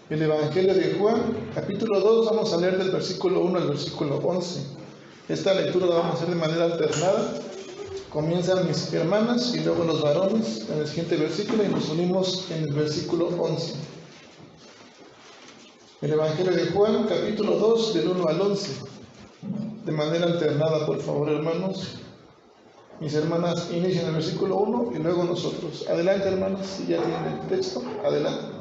El Evangelio de Juan, capítulo 2, vamos a leer del versículo 1 al versículo 11. Esta lectura la vamos a hacer de manera alternada. Comienzan mis hermanas y luego los varones en el siguiente versículo y nos unimos en el versículo 11. El Evangelio de Juan, capítulo 2, del 1 al 11. De manera alternada, por favor, hermanos. Mis hermanas inician el versículo 1 y luego nosotros. Adelante, hermanos, si ya tienen el texto, adelante.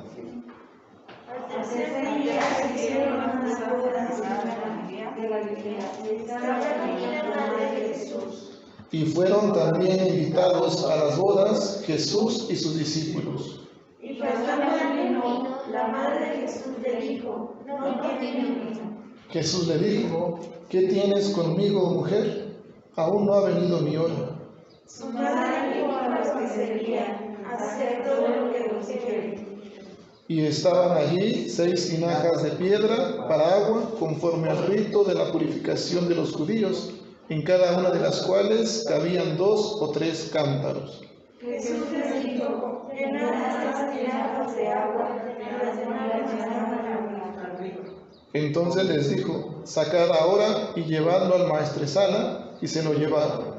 Y fueron también invitados a las bodas Jesús y sus discípulos. Y pasando el vino, la madre de Jesús le dijo: no tienen vino. Jesús le dijo: ¿qué tienes conmigo, mujer? Aún no ha venido mi hora. Su madre dijo a los que servían: haced todo lo que os dijere. Y estaban allí 6 tinajas de piedra para agua, conforme al rito de la purificación de los judíos, en cada una de las cuales cabían 2 o 3 cántaros. Jesús les dijo: llenad estas tinajas de agua, y las demás llenaban al río. Entonces les dijo: sacad ahora y llevadlo al maestresala, y se lo llevaron.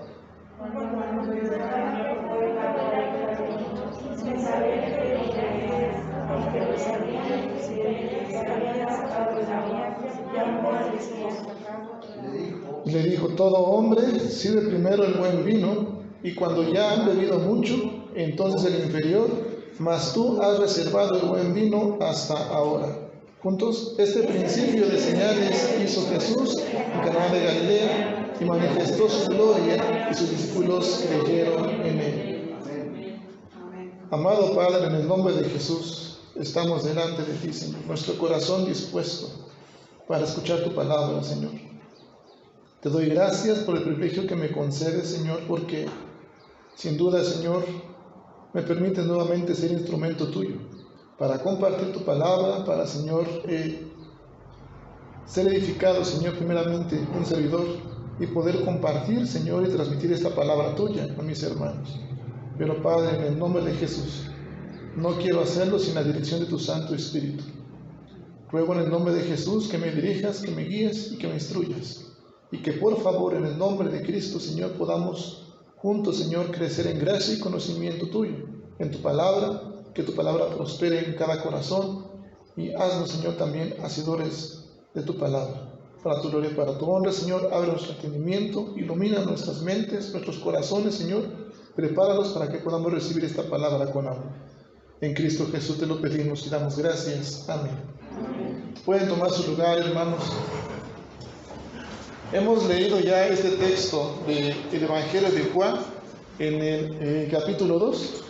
Le dijo: todo hombre sirve primero el buen vino, y cuando ya han bebido mucho, entonces el inferior, mas tú has reservado el buen vino hasta ahora. Juntos, este principio de señales hizo Jesús en Caná de Galilea, y manifestó su gloria, y sus discípulos creyeron en él. Amado Padre, en el nombre de Jesús, estamos delante de ti, Señor, nuestro corazón dispuesto para escuchar tu palabra, Señor. Te doy gracias por el privilegio que me concedes, Señor, porque sin duda, Señor, me permites nuevamente ser instrumento tuyo para compartir tu palabra, para, Señor, ser edificado, Señor, primeramente un servidor, y poder compartir, Señor, y transmitir esta palabra tuya a mis hermanos. Pero, Padre, en el nombre de Jesús, no quiero hacerlo sin la dirección de tu Santo Espíritu. Ruego en el nombre de Jesús que me dirijas, que me guíes y que me instruyas. Y que por favor, en el nombre de Cristo, Señor, podamos juntos, Señor, crecer en gracia y conocimiento tuyo, en tu palabra, que tu palabra prospere en cada corazón, y haznos, Señor, también hacedores de tu palabra. Para tu gloria y para tu honra, Señor, abre nuestro entendimiento, ilumina nuestras mentes, nuestros corazones, Señor, prepáralos para que podamos recibir esta palabra con amor. En Cristo Jesús te lo pedimos y damos gracias. Amén. Pueden tomar su lugar, hermanos. Hemos leído ya este texto del Evangelio de Juan en el capítulo 2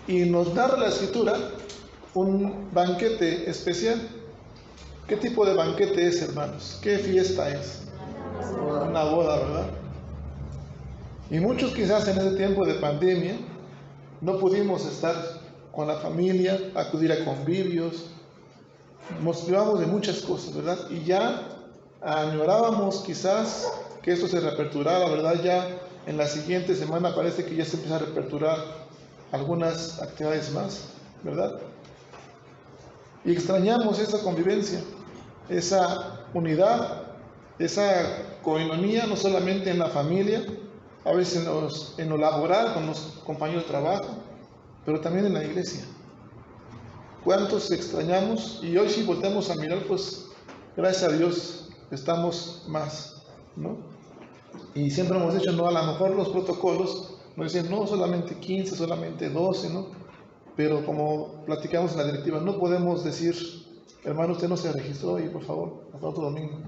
y nos narra la Escritura un banquete especial. ¿Qué tipo de banquete es, hermanos? ¿Qué fiesta es? Una boda, ¿verdad? Y muchos quizás en ese tiempo de pandemia no pudimos estar con la familia, acudir a convivios, nos privamos de muchas cosas, ¿verdad? Y ya añorábamos quizás que esto se reaperturara, ¿verdad? Ya en la siguiente semana parece que ya se empieza a reaperturar algunas actividades más, ¿verdad? Y extrañamos esa convivencia, esa unidad, esa coinonía, no solamente en la familia, a veces en lo laboral, con los compañeros de trabajo, pero también en la iglesia. ¿Cuántos extrañamos? Y hoy si volteamos a mirar, pues gracias a Dios estamos más, ¿no? Y siempre hemos dicho, no, a lo mejor los protocolos nos dicen, no, solamente 15, solamente 12, ¿no? Pero como platicamos en la directiva, no podemos decir, hermano, usted no se registró y por favor, hasta otro domingo.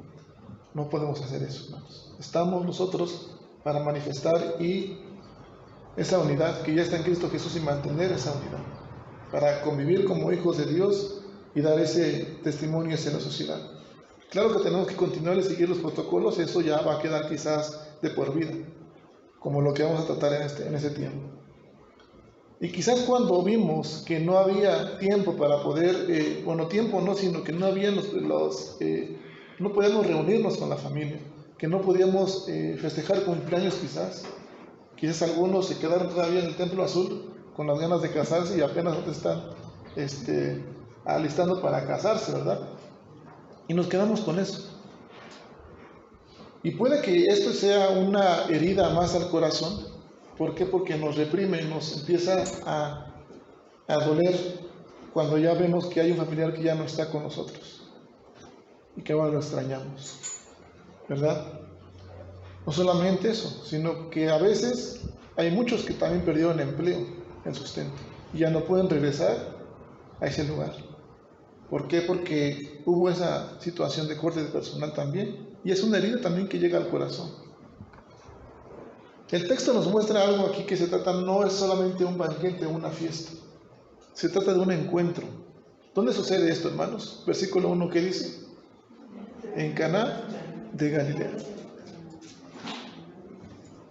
No podemos hacer eso, hermanos. Estamos nosotros para manifestar y esa unidad que ya está en Cristo Jesús y mantener esa unidad, para convivir como hijos de Dios y dar ese testimonio hacia la sociedad. Claro que tenemos que continuar y seguir los protocolos, eso ya va a quedar quizás de por vida, como lo que vamos a tratar en ese tiempo. Y quizás cuando vimos que no había tiempo para poder, tiempo no, sino que no había no podíamos reunirnos con la familia, que no podíamos festejar cumpleaños quizás algunos se quedaron todavía en el Templo Azul con las ganas de casarse y apenas están alistando para casarse, ¿verdad? Y nos quedamos con eso. Y puede que esto sea una herida más al corazón. ¿Por qué? Porque nos reprime, nos empieza a doler cuando ya vemos que hay un familiar que ya no está con nosotros y que ahora lo extrañamos, ¿verdad? No solamente eso, sino que a veces hay muchos que también perdieron empleo, el sustento, y ya no pueden regresar a ese lugar. ¿Por qué? Porque hubo esa situación de corte de personal también, y es una herida también que llega al corazón. El texto nos muestra algo aquí que se trata, no es solamente un banquete o una fiesta, se trata de un encuentro. ¿Dónde sucede esto, hermanos? Versículo 1, ¿qué dice? En Caná de Galilea.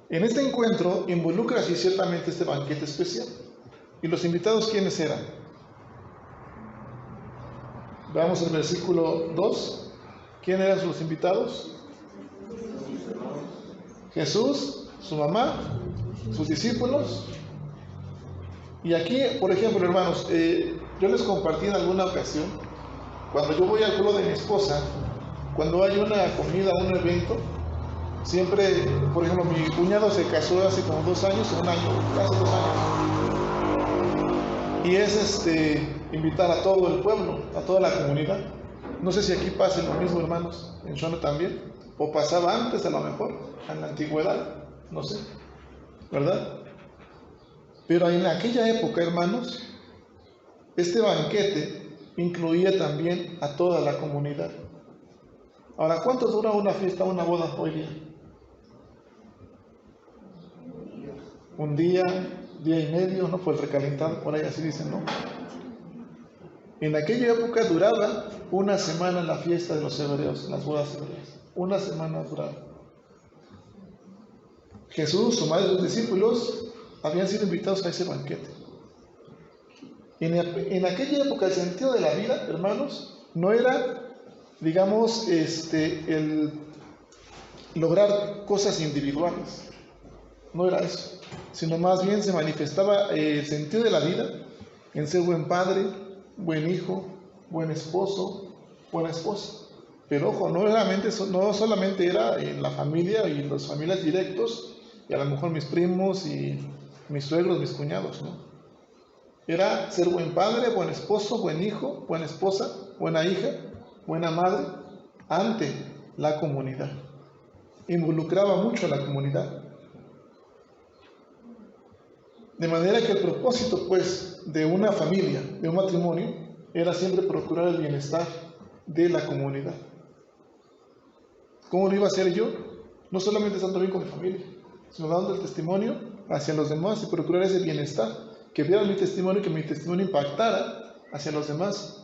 En este encuentro involucra así ciertamente este banquete especial. ¿Y los invitados quiénes eran? Veamos el versículo 2. ¿Quién eran los invitados? Jesús, su mamá, sus discípulos. Y aquí, por ejemplo, hermanos, yo les compartí en alguna ocasión, cuando yo voy al pueblo de mi esposa, cuando hay una comida, un evento, siempre, por ejemplo, mi cuñado se casó hace como 2 años, un año, casi 2 años. Y es invitar a todo el pueblo, a toda la comunidad. No sé si aquí pase lo mismo, hermanos, en Shona también, o pasaba antes a lo mejor, en la antigüedad, no sé, ¿verdad? Pero en aquella época, hermanos, este banquete incluía también a toda la comunidad. Ahora, ¿cuánto dura una fiesta, una boda hoy día? Un día, día y medio, ¿no? Por el recalentado, por ahí así dicen, ¿no? En aquella época duraba una semana la fiesta de los hebreos, las bodas hebreas. Una semana duraba. Jesús, su madre y sus discípulos habían sido invitados a ese banquete. En aquella época el sentido de la vida, hermanos, no era, digamos, el lograr cosas individuales. No era eso, sino más bien se manifestaba el sentido de la vida en ser buen padre, buen hijo, buen esposo, buena esposa. Pero ojo, no solamente era en la familia y en las familias directos, y a lo mejor mis primos y mis suegros, mis cuñados, ¿no? Era ser buen padre, buen esposo, buen hijo, buena esposa, buena hija, buena madre, ante la comunidad. Involucraba mucho a la comunidad. De manera que el propósito, pues, de una familia, de un matrimonio, era siempre procurar el bienestar de la comunidad. ¿Cómo lo iba a hacer yo? No solamente estando bien con mi familia, sino dando el testimonio hacia los demás y procurar ese bienestar, que vieran mi testimonio y que mi testimonio impactara hacia los demás.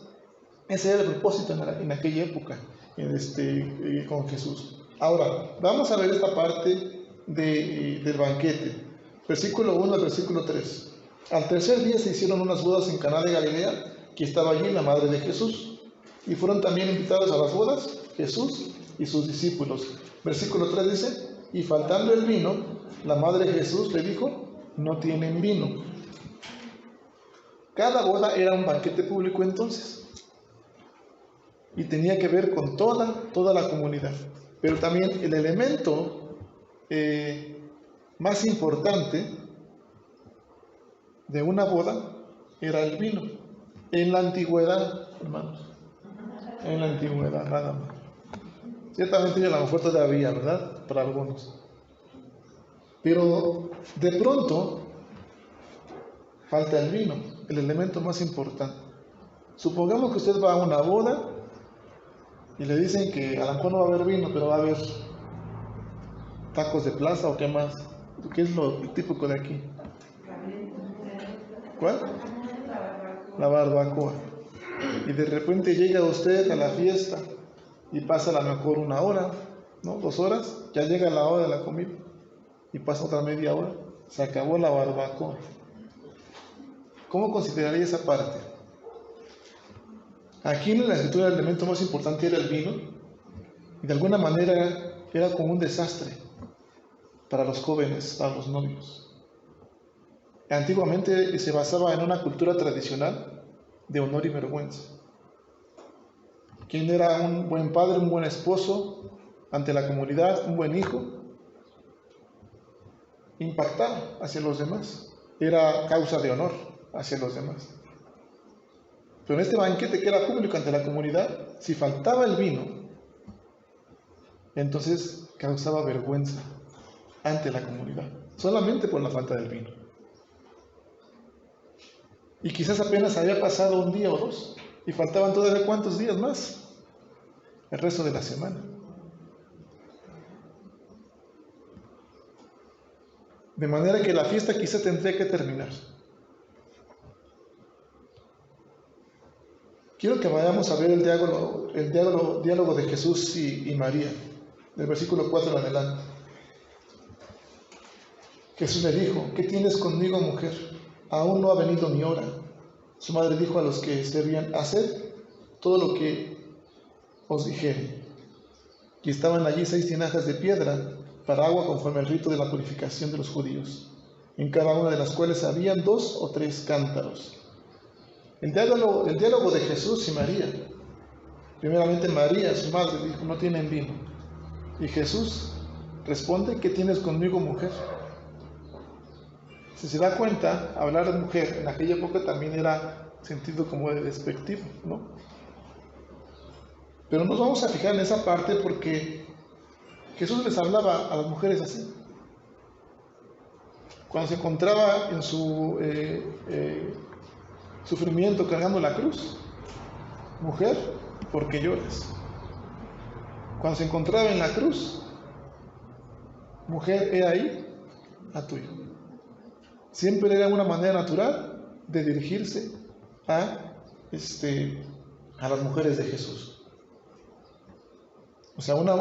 Ese era el propósito en aquella época con Jesús. Ahora, vamos a ver esta parte del banquete. Versículo 1 al versículo 3. Al tercer día se hicieron unas bodas en Caná de Galilea, que estaba allí la madre de Jesús. Y fueron también invitados a las bodas Jesús y sus discípulos. Versículo 3 dice, y faltando el vino, la madre de Jesús le dijo, no tienen vino. Cada boda era un banquete público entonces. Y tenía que ver con toda la comunidad. Pero también el elemento más importante de una boda era el vino. En la antigüedad, hermanos. En la antigüedad, nada más. Ciertamente a lo mejor todavía, ¿verdad? Para algunos. Pero de pronto falta el vino, el elemento más importante. Supongamos que usted va a una boda y le dicen que a lo mejor no va a haber vino, pero va a haber tacos de plaza o qué más. ¿Qué es lo típico de aquí? ¿Cuál? La barbacoa. Y de repente llega usted a la fiesta y pasa a lo mejor 1 hora, ¿no? 2 horas, ya llega la hora de la comida y pasa otra media hora, se acabó la barbacoa. ¿Cómo consideraría esa parte? Aquí en la escritura el elemento más importante era el vino y de alguna manera era como un desastre para los jóvenes, para los novios. Antiguamente se basaba en una cultura tradicional de honor y vergüenza. quién era un buen padre, un buen esposo ante la comunidad, un buen hijo, impactaba hacia los demás, era causa de honor hacia los demás. Pero en este banquete que era público ante la comunidad, si faltaba el vino, entonces causaba vergüenza ante la comunidad, solamente por la falta del vino. Y quizás apenas había pasado un día o dos, y faltaban todavía ¿cuántos días más? El resto de la semana. De manera que la fiesta quizá tendría que terminar. Quiero que vayamos a ver el diálogo de Jesús y María, del versículo 4 en adelante. Jesús le dijo: ¿qué tienes conmigo, mujer? Aún no ha venido mi hora. Su madre dijo a los que servían: haced todo lo que os dijere. Y estaban allí 6 tinajas de piedra para agua conforme al rito de la purificación de los judíos, en cada una de las cuales habían 2 o 3 cántaros. El diálogo de Jesús y María. Primeramente María, su madre, dijo: no tienen vino. Y Jesús responde: ¿qué tienes conmigo, mujer? Si se da cuenta, hablar de mujer en aquella época también era sentido como de despectivo, ¿no? Pero nos vamos a fijar en esa parte porque Jesús les hablaba a las mujeres así. Cuando se encontraba en su sufrimiento cargando la cruz: mujer, ¿por qué lloras? Cuando se encontraba en la cruz: mujer, he ahí a tu hijo. Siempre era una manera natural de dirigirse a las mujeres de Jesús. O sea, una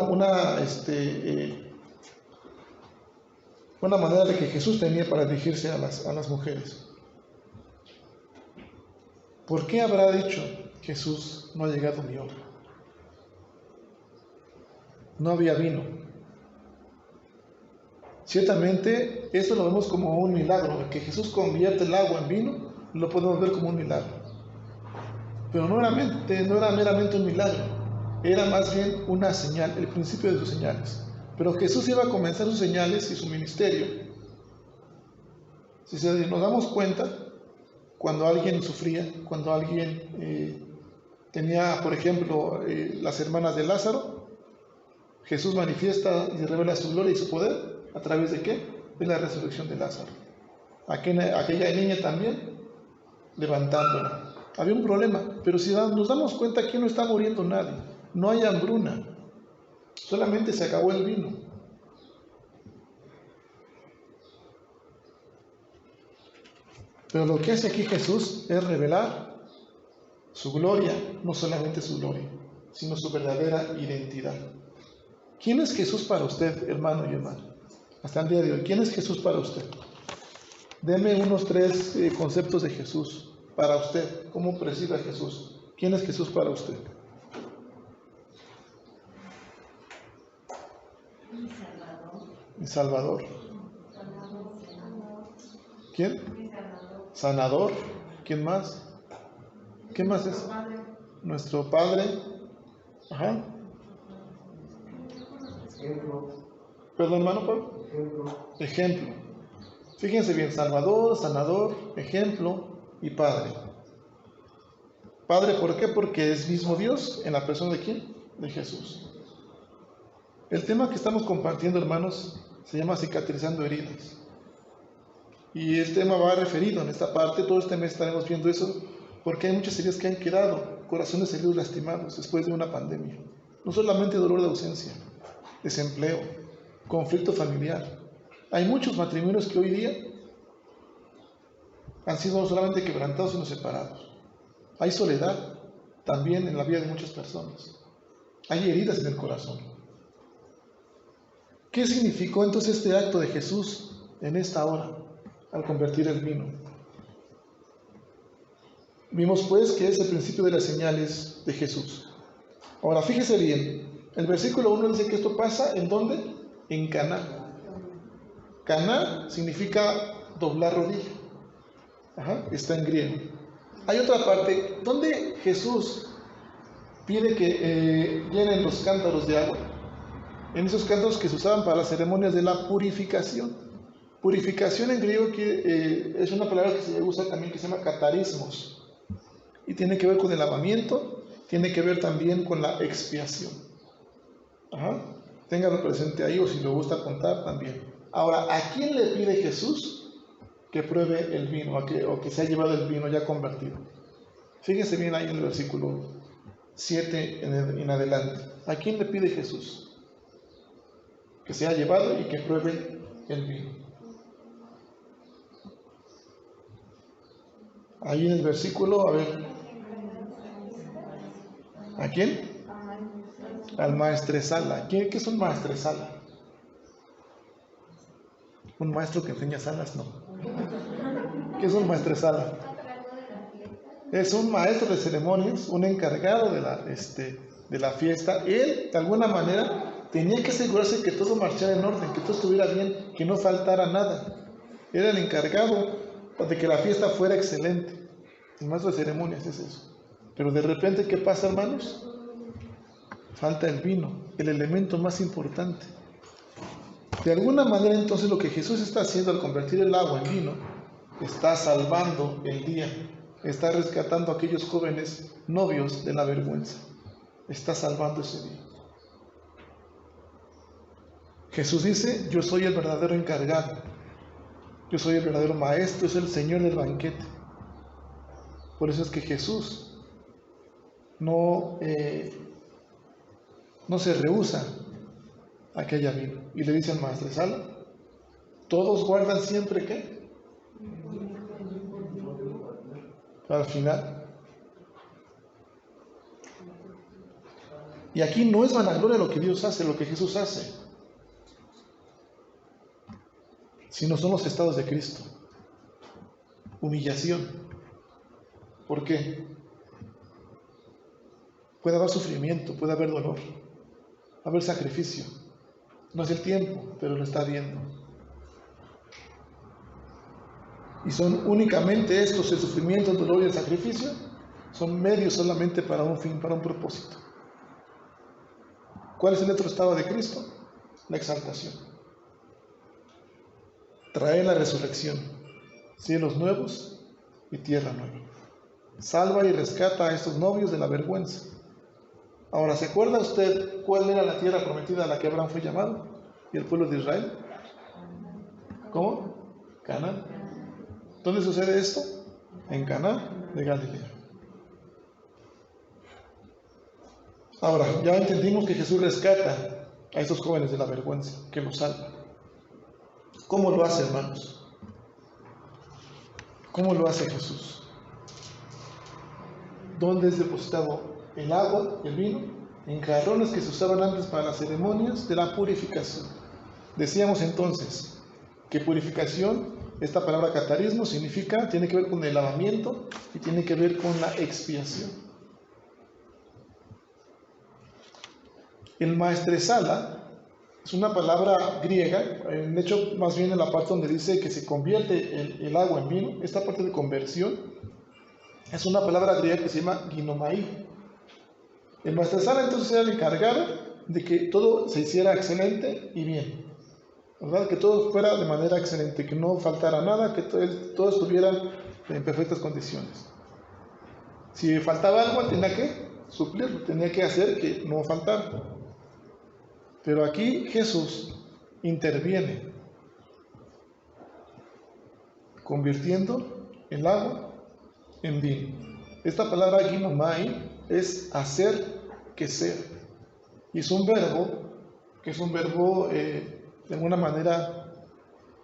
manera de que Jesús tenía para dirigirse a las mujeres. ¿Por qué habrá dicho Jesús: no ha llegado mi hora? No había vino. Ciertamente, esto lo vemos como un milagro. Que Jesús convierte el agua en vino, lo podemos ver como un milagro. Pero no era meramente un milagro, era más bien una señal, el principio de sus señales. Pero Jesús iba a comenzar sus señales y su ministerio. Si nos damos cuenta, cuando alguien sufría, cuando alguien tenía, por ejemplo, las hermanas de Lázaro, Jesús manifiesta y revela su gloria y su poder. ¿A través de qué? De la resurrección de Lázaro. Aquella niña también, levantándola. Había un problema, pero si nos damos cuenta, aquí no está muriendo nadie. No hay hambruna. Solamente se acabó el vino. Pero lo que hace aquí Jesús es revelar su gloria, no solamente su gloria, sino su verdadera identidad. ¿Quién es Jesús para usted, hermano y hermana? Hasta el día de hoy, ¿quién es Jesús para usted? Deme unos 3 conceptos de Jesús para usted. ¿Cómo percibe a Jesús? ¿Quién es Jesús para usted? Mi Salvador. ¿Quién? Sanador. ¿Quién más? ¿Qué más es? Nuestro Padre. Ajá. Perdón, hermano Pablo. Ejemplo. Fíjense bien: Salvador, sanador, ejemplo y Padre. Padre, ¿por qué? Porque es mismo Dios en la persona de ¿quién? De Jesús. El tema que estamos compartiendo, hermanos, se llama cicatrizando heridas. Y el tema va referido en esta parte. Todo este mes estaremos viendo eso, porque hay muchas heridas que han quedado, corazones heridos, lastimados después de una pandemia. No solamente dolor de ausencia, desempleo, conflicto familiar. Hay muchos matrimonios que hoy día han sido no solamente quebrantados, sino separados. Hay soledad también en la vida de muchas personas. Hay heridas en el corazón. ¿Qué significó entonces este acto de Jesús en esta hora al convertir el vino? Vimos pues que es el principio de las señales de Jesús. Ahora fíjese bien, el versículo 1 dice que esto pasa ¿en dónde? En Caná. Caná significa doblar rodilla. Está en griego. Hay otra parte donde Jesús pide que llenen los cántaros de agua, en esos cántaros que se usaban para las ceremonias de la purificación. Purificación en griego es una palabra que se usa también, que se llama catarismos, y tiene que ver con el lavamiento, tiene que ver también con la expiación. Ajá. Ténganlo presente ahí, o si lo gusta contar también. Ahora, ¿a quién le pide Jesús que pruebe el vino, o que se ha llevado el vino ya convertido? Fíjense bien ahí en el versículo 7 en adelante. ¿A quién le pide Jesús que se ha llevado y que pruebe el vino? Ahí en el versículo, a ver. ¿A quién? Al maestresala. ¿Qué es un maestresala? ¿Un maestro que enseña salas? No. ¿Qué es un maestresala? Es un maestro de ceremonias, un encargado de la fiesta. Él, de alguna manera, tenía que asegurarse que todo marchara en orden, que todo estuviera bien, que no faltara nada. Era el encargado de que la fiesta fuera excelente. El maestro de ceremonias es eso. Pero de repente, ¿qué pasa, hermanos? Falta el vino, el elemento más importante. De alguna manera, entonces, lo que Jesús está haciendo al convertir el agua en vino, está salvando el día, está rescatando a aquellos jóvenes novios de la vergüenza, está salvando ese día. Jesús dice: yo soy el verdadero encargado, yo soy el verdadero maestro, soy el Señor del banquete. Por eso es que Jesús no se rehúsa a que haya vino. Y le dice al maestresala: todos guardan siempre ¿qué? Al final. Y aquí no es vanagloria lo que Dios hace, lo que Jesús hace, sino son los estados de Cristo. Humillación. ¿Por qué? Puede haber sufrimiento, puede haber dolor, haber sacrificio. No es el tiempo, pero lo está viendo. Y son únicamente estos, el sufrimiento, el dolor y el sacrificio, son medios solamente para un fin, para un propósito. ¿Cuál es el otro estado de Cristo? La exaltación. Trae la resurrección, cielos nuevos y tierra nueva. Salva y rescata a estos novios de la vergüenza. Ahora, ¿se acuerda usted cuál era la tierra prometida a la que Abraham fue llamado? ¿Y el pueblo de Israel? ¿Cómo? Canaán. ¿Dónde sucede esto? En Canaán de Galilea. Ahora, ya entendimos que Jesús rescata a estos jóvenes de la vergüenza, que los salva. ¿Cómo lo hace, hermanos? ¿Cómo lo hace Jesús? ¿Dónde es depositado el agua, el vino? En jarrones que se usaban antes para las ceremonias de la purificación. Decíamos entonces que purificación, esta palabra catarismo, tiene que ver con el lavamiento y tiene que ver con la expiación. El maestresala es una palabra griega, de hecho más bien en la parte donde dice que se convierte el agua en vino, esta parte de conversión es una palabra griega que se llama ginomai. El maestresala entonces era el encargado de que todo se hiciera excelente y bien, ¿verdad? Que todo fuera de manera excelente, que no faltara nada, que todo estuviera en perfectas condiciones. Si faltaba algo, tenía que suplirlo, tenía que hacer que no faltara. Pero aquí Jesús interviene, convirtiendo el agua en vino. Esta palabra ginomai es hacer que ser. Y es un verbo que es un verbo de alguna manera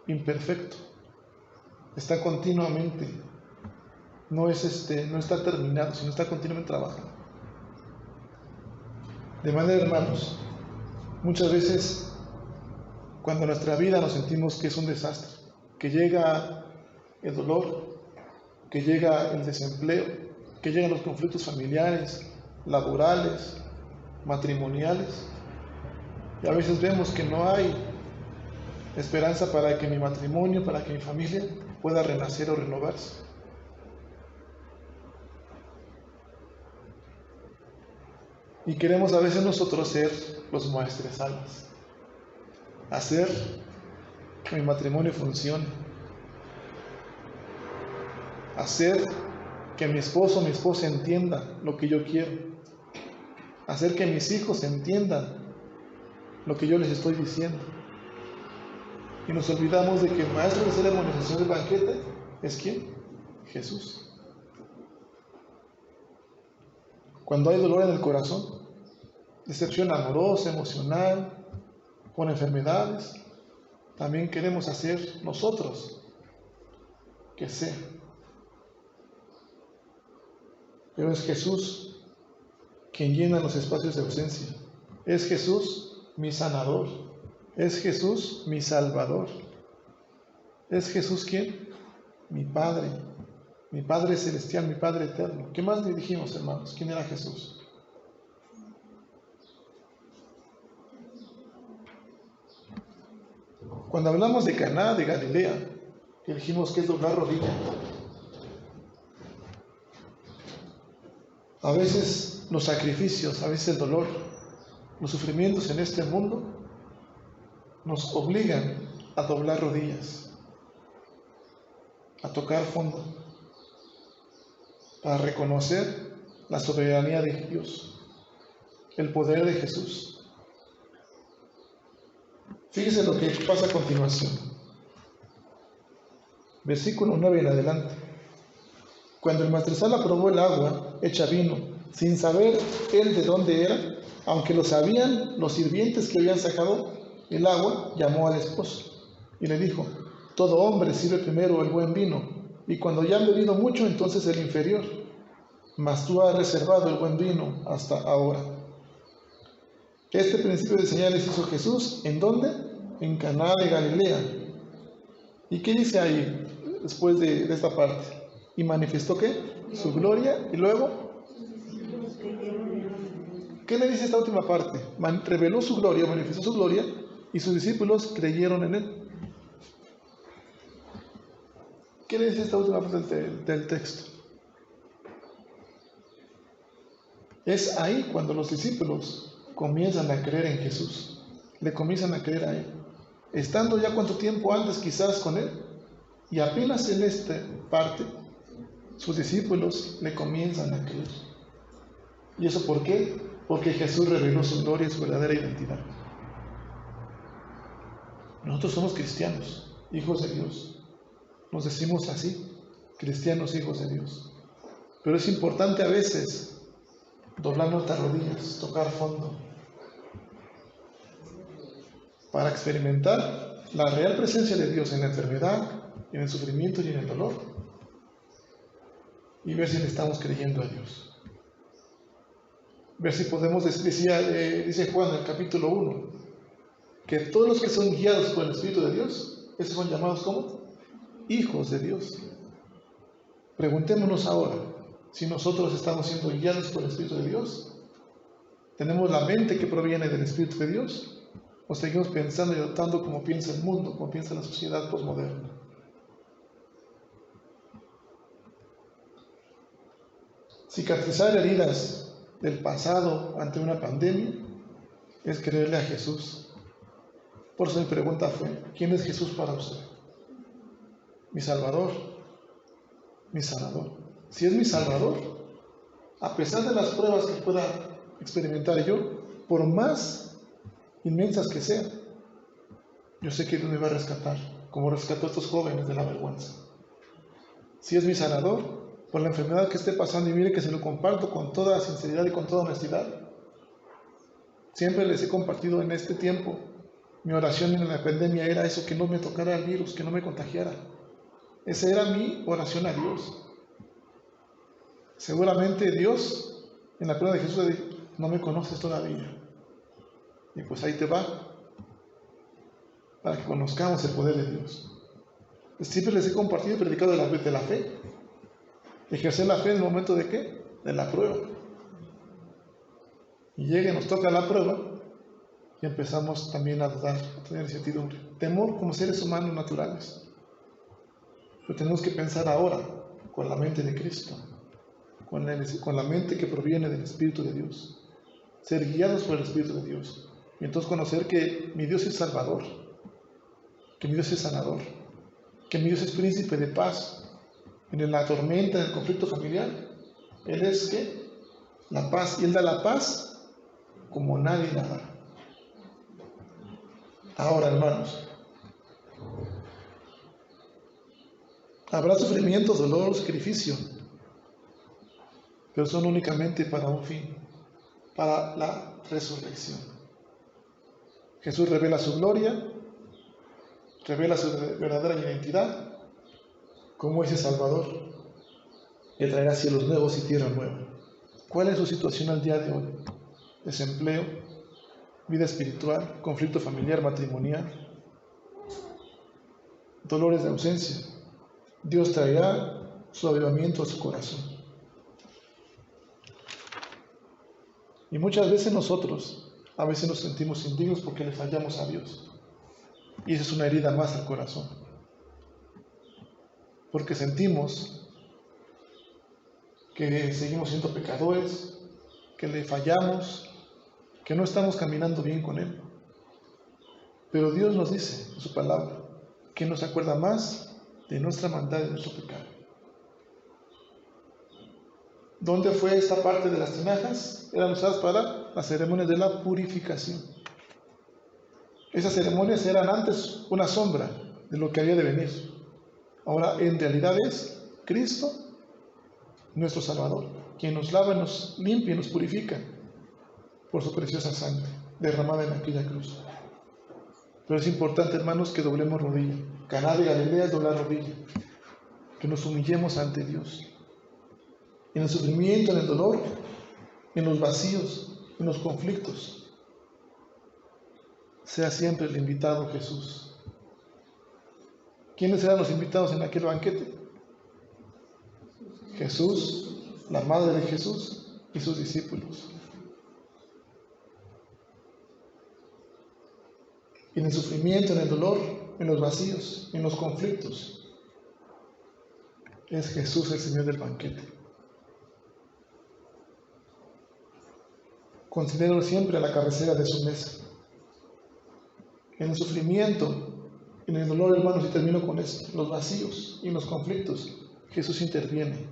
imperfecto. Está continuamente, no está terminado, sino está continuamente trabajando. De manera, hermanos, muchas veces cuando en nuestra vida nos sentimos que es un desastre, que llega el dolor, que llega el desempleo, que llegan los conflictos familiares, laborales, matrimoniales, y a veces vemos que no hay esperanza para que mi matrimonio, para que mi familia pueda renacer o renovarse. Y queremos a veces nosotros ser los maestresalas, hacer que mi matrimonio funcione, hacer que mi esposo o mi esposa entienda lo que yo quiero, hacer que mis hijos entiendan lo que yo les estoy diciendo. Y nos olvidamos de que el maestro de ceremonialización del banquete es ¿quién? Jesús. Cuando hay dolor en el corazón, decepción amorosa, emocional, por enfermedades, también queremos hacer nosotros que sea. Pero es Jesús quien llena los espacios de ausencia. Es Jesús mi sanador. Es Jesús mi salvador. Es Jesús ¿quién? Mi Padre celestial, mi Padre eterno. ¿Qué más le dijimos, hermanos? ¿Quién era Jesús? Cuando hablamos de Caná de Galilea, que dijimos que es doblar rodilla, a veces los sacrificios, a veces el dolor, los sufrimientos en este mundo nos obligan a doblar rodillas, a tocar fondo, para reconocer la soberanía de Dios, el poder de Jesús. Fíjese lo que pasa a continuación. Versículo 9 en adelante. Cuando el maestresala probó el agua hecha vino, sin saber él de dónde era, aunque lo sabían los sirvientes que habían sacado el agua, llamó al esposo y le dijo: todo hombre sirve primero el buen vino, y cuando ya han bebido mucho, entonces el inferior. Mas tú has reservado el buen vino hasta ahora. Este principio de señales hizo Jesús, ¿en dónde? En Caná de Galilea. ¿Y qué dice ahí después de esta parte? Y manifestó ¿qué? Su gloria. Y luego, ¿qué le dice esta última parte? Reveló su gloria, manifestó su gloria, y sus discípulos creyeron en él. ¿Qué le dice esta última parte del texto? Es ahí cuando los discípulos comienzan a creer en Jesús, le comienzan a creer a Él, estando ya cuánto tiempo antes quizás con Él, y apenas en esta parte, sus discípulos le comienzan a creer. ¿Y eso por qué? Porque Jesús reveló su gloria y su verdadera identidad. Nosotros somos cristianos, hijos de Dios, nos decimos así, cristianos, hijos de Dios, pero es importante a veces doblar nuestras rodillas, tocar fondo, para experimentar la real presencia de Dios en la enfermedad, en el sufrimiento y en el dolor, y ver si le estamos creyendo a Dios. Ver si podemos, dice Juan en el capítulo 1, que todos los que son guiados por el Espíritu de Dios, esos son llamados como hijos de Dios. Preguntémonos ahora si nosotros estamos siendo guiados por el Espíritu de Dios. ¿Tenemos la mente que proviene del Espíritu de Dios? ¿O seguimos pensando y adoptando como piensa el mundo, como piensa la sociedad posmoderna? Cicatrizar heridas del pasado ante una pandemia es creerle a Jesús. Por eso mi pregunta fue: ¿quién es Jesús para usted? Mi Salvador, mi sanador. Si es mi Salvador, a pesar de las pruebas que pueda experimentar yo, por más inmensas que sean, yo sé que Dios me va a rescatar, como rescató a estos jóvenes de la vergüenza. Si es mi sanador, por la enfermedad que esté pasando, y mire que se lo comparto con toda sinceridad y con toda honestidad. Siempre les he compartido en este tiempo, mi oración en la pandemia era eso, que no me tocara el virus, que no me contagiara. Esa era mi oración a Dios. Seguramente Dios, en la prueba de Jesús, le dijo: no me conoces todavía. Y pues ahí te va, para que conozcamos el poder de Dios. Siempre les he compartido y predicado de la fe. Ejercer la fe en el momento de ¿qué? De la prueba. Y llega y nos toca la prueba, y empezamos también a dudar, a tener incertidumbre. Temor como seres humanos naturales. Pero tenemos que pensar ahora con la mente de Cristo, con la mente que proviene del Espíritu de Dios. ser guiados por el Espíritu de Dios. Y entonces conocer que mi Dios es Salvador, que mi Dios es sanador, que mi Dios es príncipe de paz. En la tormenta, en el conflicto familiar, Él es ¿qué? La paz. Y Él da la paz como nadie la da. Ahora, hermanos, habrá sufrimiento, dolor, sacrificio, pero son únicamente para un fin, para la resurrección. Jesús revela su gloria, revela su verdadera identidad, como ese Salvador, que traerá cielos nuevos y tierra nueva. ¿Cuál es su situación al día de hoy? Desempleo, vida espiritual, conflicto familiar, matrimonial, dolores de ausencia. Dios traerá su avivamiento a su corazón. Y muchas veces nosotros, a veces nos sentimos indignos porque le fallamos a Dios. Y esa es una herida más al corazón. Porque sentimos que seguimos siendo pecadores, que le fallamos, que no estamos caminando bien con Él. Pero Dios nos dice en su palabra que nos acuerda más de nuestra maldad y de nuestro pecado. ¿Dónde fue esta parte de las tinajas? Eran usadas para las ceremonias de la purificación. Esas ceremonias eran antes una sombra de lo que había de venir. Ahora en realidad es Cristo, nuestro Salvador, quien nos lava, nos limpia y nos purifica por su preciosa sangre derramada en aquella cruz. Pero es importante, hermanos, que doblemos rodilla. Caná de Galilea es doblar rodilla. Que nos humillemos ante Dios. En el sufrimiento, en el dolor, en los vacíos, en los conflictos. Sea siempre el invitado Jesús. ¿Quiénes eran los invitados en aquel banquete? Jesús, la madre de Jesús y sus discípulos. En el sufrimiento, en el dolor, en los vacíos, en los conflictos, es Jesús el Señor del banquete. Considero siempre a la cabecera de su mesa. En el sufrimiento, en el dolor, hermanos, y termino con esto, los vacíos y en los conflictos, Jesús interviene.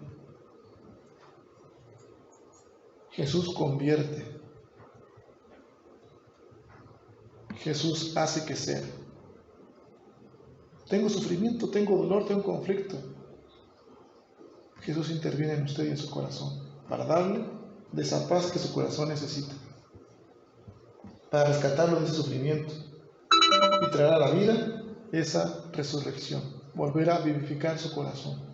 Jesús convierte. Jesús hace que sea. Tengo sufrimiento, tengo dolor, tengo conflicto. Jesús interviene en usted y en su corazón para darle de esa paz que su corazón necesita, para rescatarlo de ese sufrimiento y traer a la vida esa resurrección, volver a vivificar su corazón.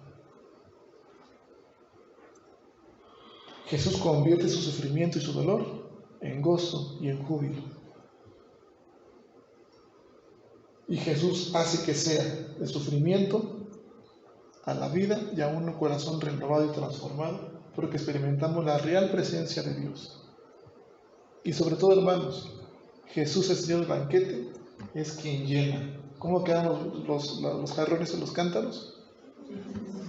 Jesús convierte su sufrimiento y su dolor en gozo y en júbilo. Y Jesús hace que sea el sufrimiento a la vida y a un corazón renovado y transformado, porque experimentamos la real presencia de Dios. Y sobre todo, hermanos, Jesús, el Señor del banquete, es quien llena. ¿Cómo quedan los jarrones o los cántaros?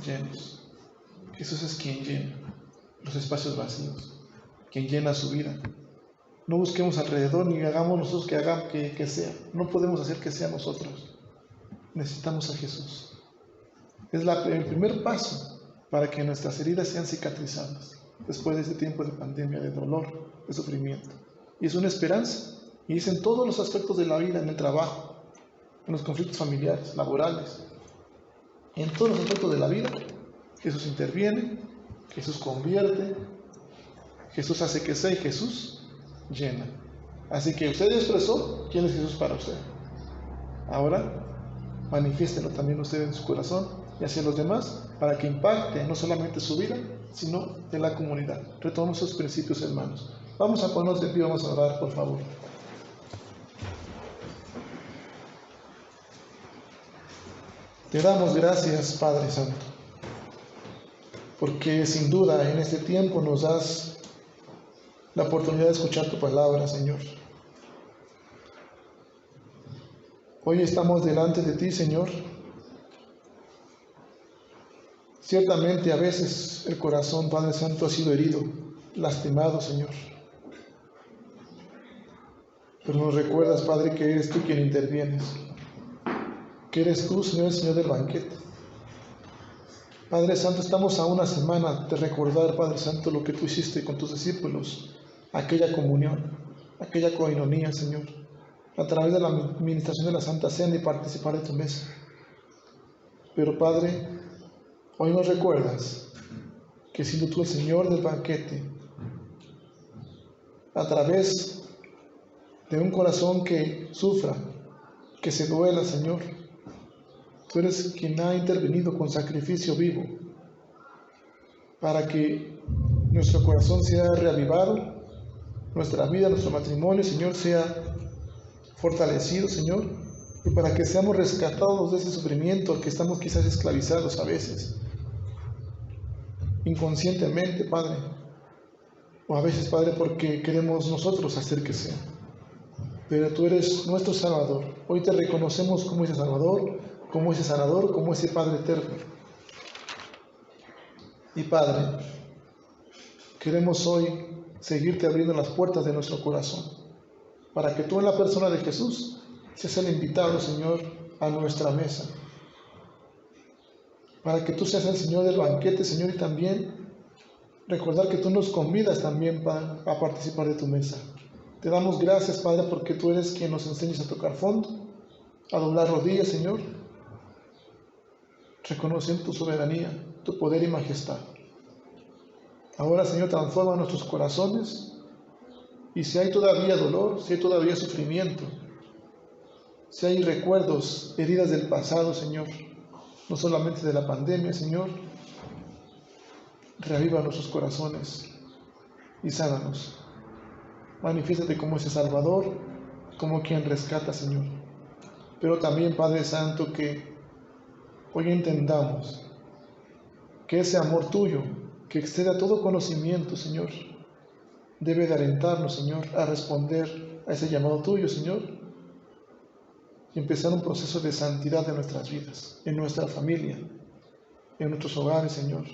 Llenos. Jesús es quien llena los espacios vacíos, quien llena su vida. No busquemos alrededor ni hagamos nosotros que sea. No podemos hacer que sea nosotros. Necesitamos a Jesús. Es el primer paso para que nuestras heridas sean cicatrizadas después de este tiempo de pandemia, de dolor, de sufrimiento. Y es una esperanza. Y es en todos los aspectos de la vida, en el trabajo, en los conflictos familiares, laborales. En todos los aspectos de la vida, Jesús interviene, Jesús convierte, Jesús hace que sea y Jesús llena. Así que usted expresó quién es Jesús para usted. Ahora, manifiéstelo también usted en su corazón y hacia los demás para que impacte no solamente su vida, sino de la comunidad. Retomemos esos principios, hermanos. Vamos a ponernos de pie, vamos a orar, por favor. Te damos gracias, Padre Santo, porque sin duda en este tiempo nos das la oportunidad de escuchar tu palabra, Señor. Hoy estamos delante de ti, Señor. Ciertamente a veces el corazón, Padre Santo, ha sido herido, lastimado, Señor. Pero nos recuerdas, Padre, que eres tú quien intervienes, que eres tú, Señor, el Señor del banquete. Padre Santo, estamos a una semana de recordar, Padre Santo, lo que tú hiciste con tus discípulos, aquella comunión, aquella coinonía, Señor, a través de la administración de la Santa Cena y participar de tu mesa. Pero, Padre, hoy nos recuerdas que siendo tú el Señor del banquete, a través de un corazón que sufra, que se duela, Señor, tú eres quien ha intervenido con sacrificio vivo para que nuestro corazón sea reavivado, nuestra vida, nuestro matrimonio, Señor, sea fortalecido, Señor, y para que seamos rescatados de ese sufrimiento al que estamos quizás esclavizados a veces, inconscientemente, Padre, o a veces, Padre, porque queremos nosotros hacer que sea. Pero tú eres nuestro Salvador. Hoy te reconocemos como ese Salvador, como ese sanador, como ese Padre eterno. Y Padre, queremos hoy seguirte abriendo las puertas de nuestro corazón, para que tú en la persona de Jesús seas el invitado, Señor, a nuestra mesa. Para que tú seas el Señor del banquete, Señor, y también recordar que tú nos convidas también a participar de tu mesa. Te damos gracias, Padre, porque tú eres quien nos enseñas a tocar fondo, a doblar rodillas, Señor, reconociendo tu soberanía, tu poder y majestad. Ahora, Señor, transforma nuestros corazones, y si hay todavía dolor, si hay todavía sufrimiento, si hay recuerdos, heridas del pasado, Señor, no solamente de la pandemia, Señor, reaviva nuestros corazones y sánanos. Manifiéstate como ese Salvador, como quien rescata, Señor. Pero también, Padre Santo, que hoy entendamos que ese amor tuyo, que excede a todo conocimiento, Señor, debe de alentarnos, Señor, a responder a ese llamado tuyo, Señor, y empezar un proceso de santidad en nuestras vidas, en nuestra familia, en nuestros hogares, Señor.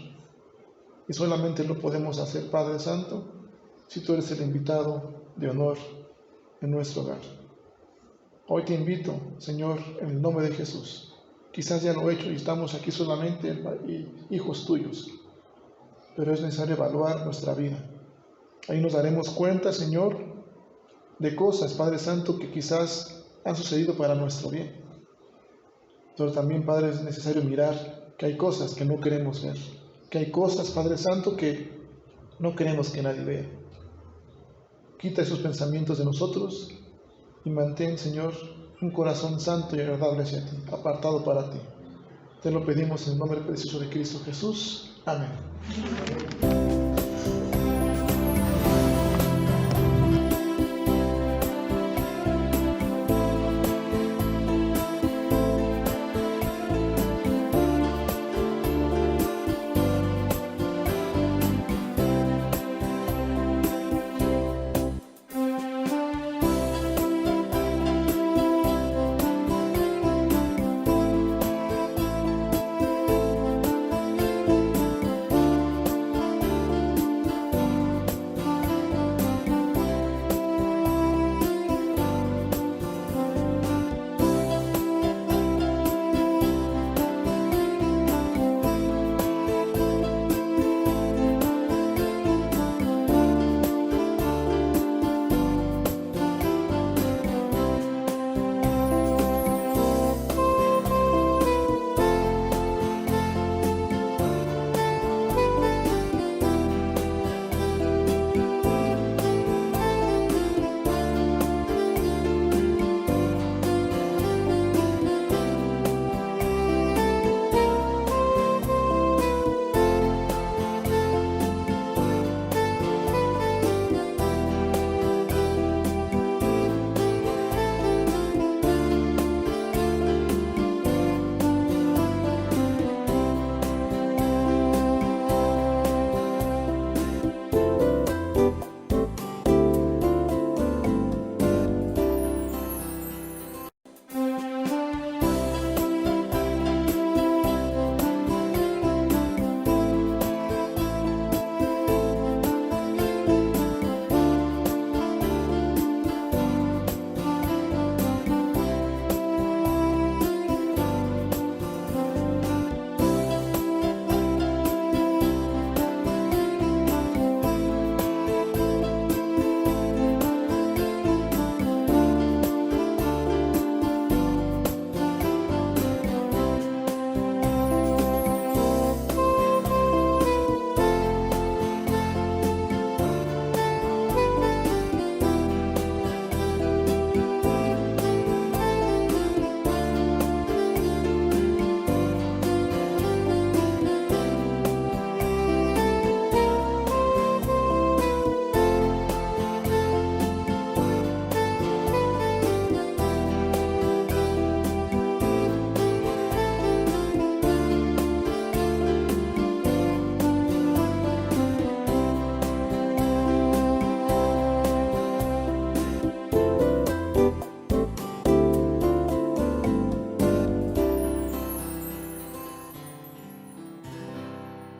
Y solamente lo podemos hacer, Padre Santo, si tú eres el invitado de honor en nuestro hogar. Hoy te invito, Señor, en el nombre de Jesús. Quizás ya lo he hecho y estamos aquí solamente hijos tuyos, pero es necesario evaluar nuestra vida. Ahí nos daremos cuenta, Señor, de cosas, Padre Santo, que quizás han sucedido para nuestro bien. Pero también, Padre, es necesario mirar que hay cosas que no queremos ver, que hay cosas, Padre Santo, que no queremos que nadie vea. Quita esos pensamientos de nosotros y mantén, Señor, un corazón santo y agradable hacia ti, apartado para ti. Te lo pedimos en el nombre precioso de Cristo Jesús. Amén.